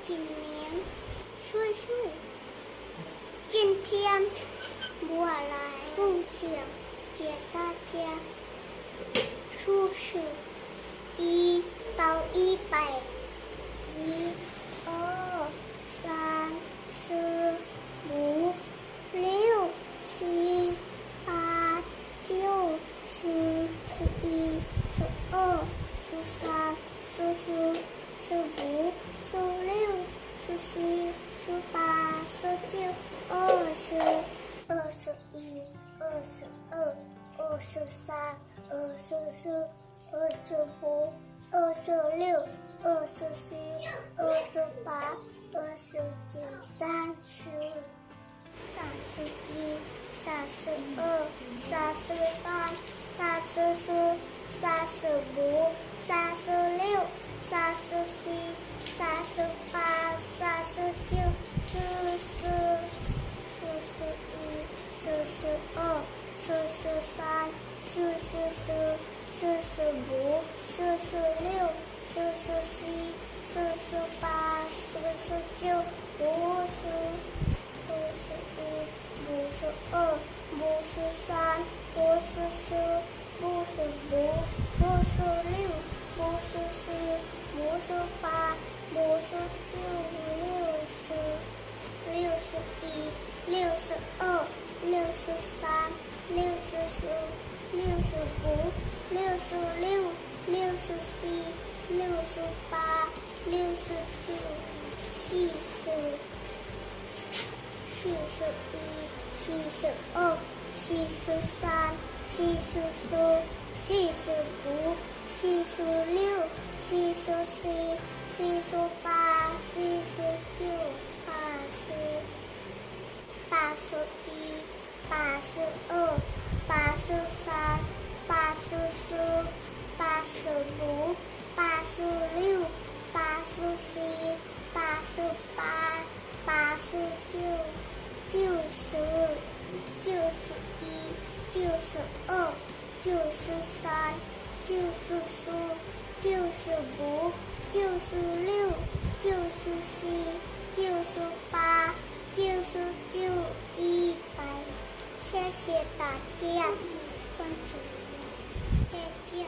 今年岁岁，今天我来奉讲给大家数数1到100，1、2、3、4、5、6、7、8、9、10、11、12、13、14、15、16、17、18、19、20、21、22、23、24、25、26、27、28、29、30、31、32、33、34、35、36、37、38、39、40、41、42、43、44、45、46、47、48、49、50、51、52、53、54、55、56、57、58、59、60、61、62、63、64、65、66、67、68、69、70、71、72、73、74、75、76、77、78、79、80、81、82、83、84、85、86、87、88、89、90、91、92、93、94、95、96、97、98、99、100。谢谢大家关注，再见。